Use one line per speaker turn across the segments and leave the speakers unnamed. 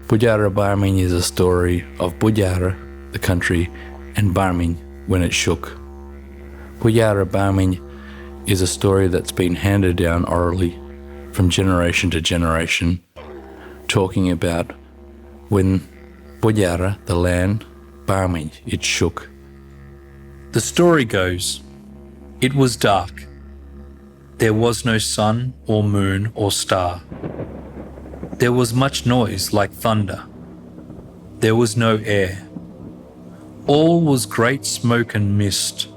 Boodjara Baamin is a story of Boodjara, the country, and Baamin when it shook. Boodjara Baamin is a story that's been handed down orally from generation to generation, talking about when Boodjara, the land, Baamin, it shook. The story goes, it was dark. There was no sun or moon or star. There was much noise like thunder. There was no air. All was great smoke and mist.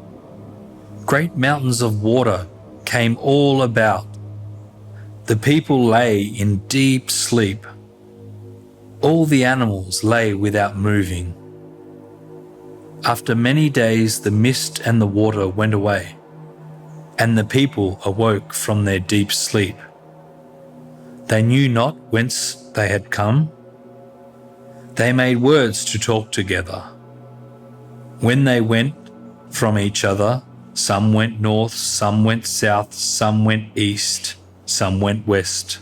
Great mountains of water came all about. The people lay in deep sleep. All the animals lay without moving. After many days the mist and the water went away, and the people awoke from their deep sleep. They knew not whence they had come. They made words to talk together. When they went from each other, some went north, some went south, some went east, some went west.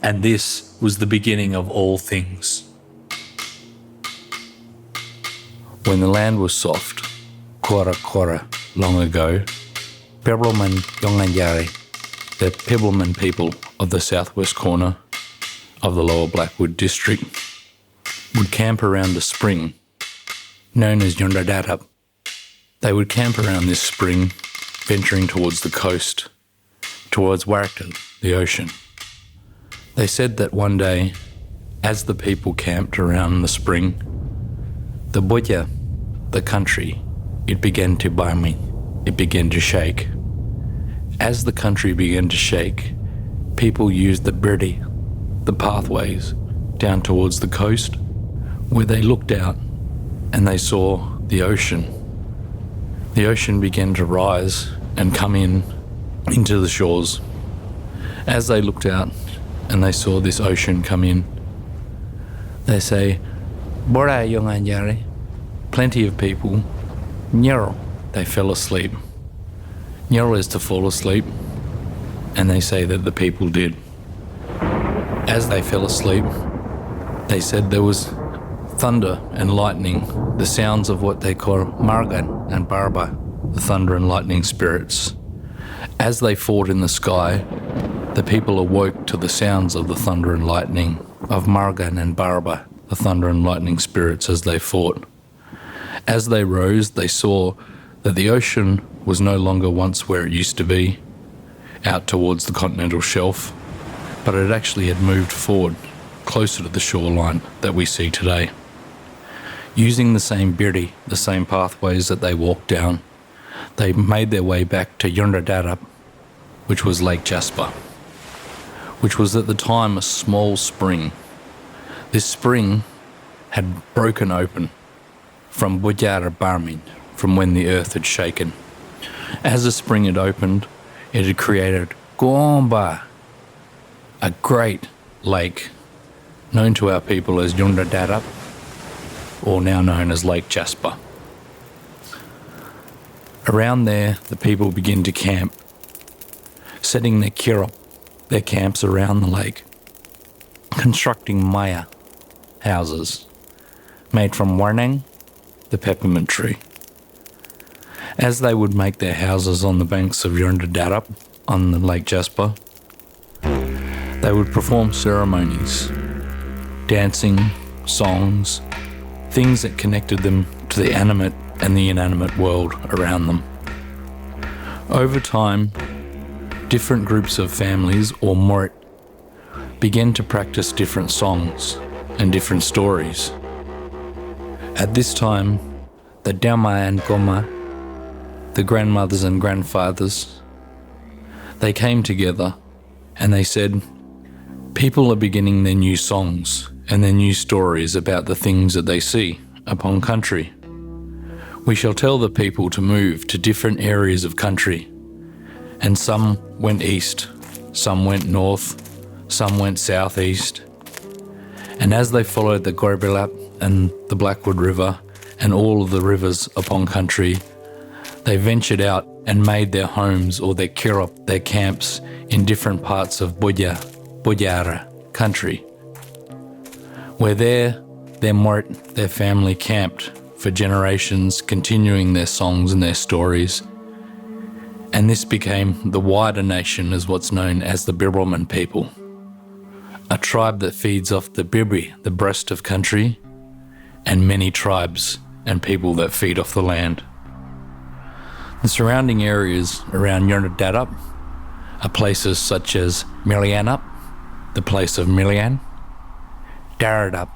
And this was the beginning of all things. When the land was soft, kora long ago, Pibulmen Yonganyari, the Pibulmen people of the southwest corner of the Lower Blackwood district, would camp around a spring known as Undalup. They would camp around this spring, venturing towards the coast, towards Warrington, the ocean. They said that one day, as the people camped around the spring, the Boodjara, the country, it began to Baamin, it began to shake. As the country began to shake, people used the birdi, the pathways, down towards the coast, where they looked out and they saw the ocean. The ocean began to rise and come into the shores. As they looked out and they saw this ocean come in, they say, Bora Yonganyari, plenty of people, Nyero, they fell asleep. Nyero is to fall asleep, and they say that the people did. As they fell asleep, they said there was thunder and lightning, the sounds of what they call Margan and Barba, the thunder and lightning spirits. As they fought in the sky, the people awoke to the sounds of the thunder and lightning, of Margan and Barba, the thunder and lightning spirits as they fought. As they rose, they saw that the ocean was no longer once where it used to be, out towards the continental shelf, but it actually had moved forward, closer to the shoreline that we see today. Using the same birdi, the same pathways that they walked down, they made their way back to Undalup, which was Lake Jasper, which was at the time a small spring. This spring had broken open from Boodjara Baamin, from when the earth had shaken. As the spring had opened, it had created Gomba, a great lake known to our people as Undalup, or now known as Lake Jasper. Around there, the people begin to camp, setting their kirop, their camps around the lake, constructing maya houses made from warnang, the peppermint tree. As they would make their houses on the banks of Undalup on the Lake Jasper, they would perform ceremonies, dancing, songs, things that connected them to the animate and the inanimate world around them. Over time, different groups of families, or morit, began to practice different songs and different stories. At this time, the Dama and Goma, the grandmothers and grandfathers, they came together and they said, people are beginning their new songs and their new stories about the things that they see upon country. We shall tell the people to move to different areas of country, and some went east, some went north, some went southeast. And as they followed the Gorbelap and the Blackwood River and all of the rivers upon country, they ventured out and made their homes or their kirop, their camps, in different parts of Boodjara country. Where their mort, their family camped for generations, continuing their songs and their stories. And this became the wider nation as what's known as the Pibulmen people, a tribe that feeds off the Bibri, the breast of country, and many tribes and people that feed off the land. The surrounding areas around Undalup are places such as Milianup, the place of Milian, Daradup,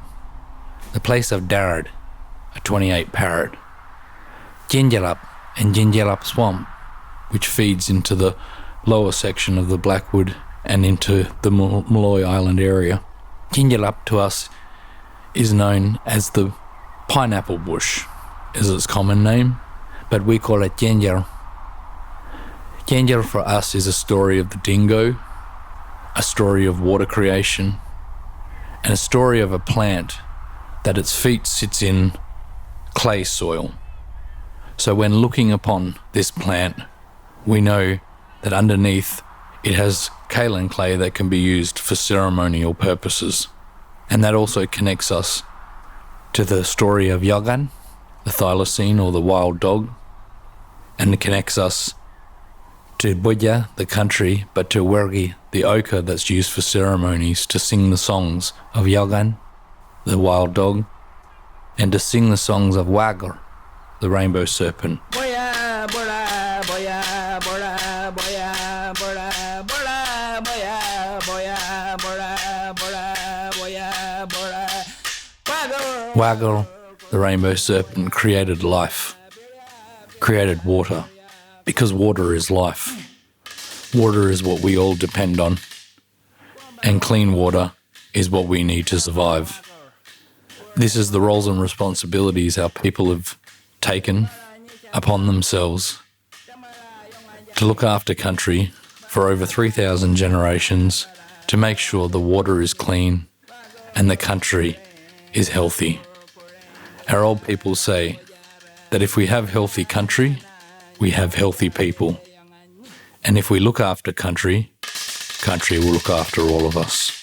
the place of Darad, a 28 parrot, Gingelup and Gingelup Swamp, which feeds into the lower section of the Blackwood and into the Malloy Island area. Gingelup to us is known as the pineapple bush, is its common name, but we call it Ginger. Ginger for us is a story of the dingo, a story of water creation, and a story of a plant that its feet sits in clay soil. So when looking upon this plant, we know that underneath it has kaolin clay that can be used for ceremonial purposes. And that also connects us to the story of Yagan, the thylacine or the wild dog, and it connects us to Boodjara, the country, but to Wergi, the ochre that's used for ceremonies to sing the songs of Yagan, the wild dog, and to sing the songs of Wagar, the rainbow serpent. Wagar, the rainbow serpent, created life, created water, because water is life. Water is what we all depend on, and clean water is what we need to survive. This is the roles and responsibilities our people have taken upon themselves to look after country for over 3,000 generations, to make sure the water is clean and the country is healthy. Our old people say that if we have healthy country, we have healthy people. And if we look after country, country will look after all of us.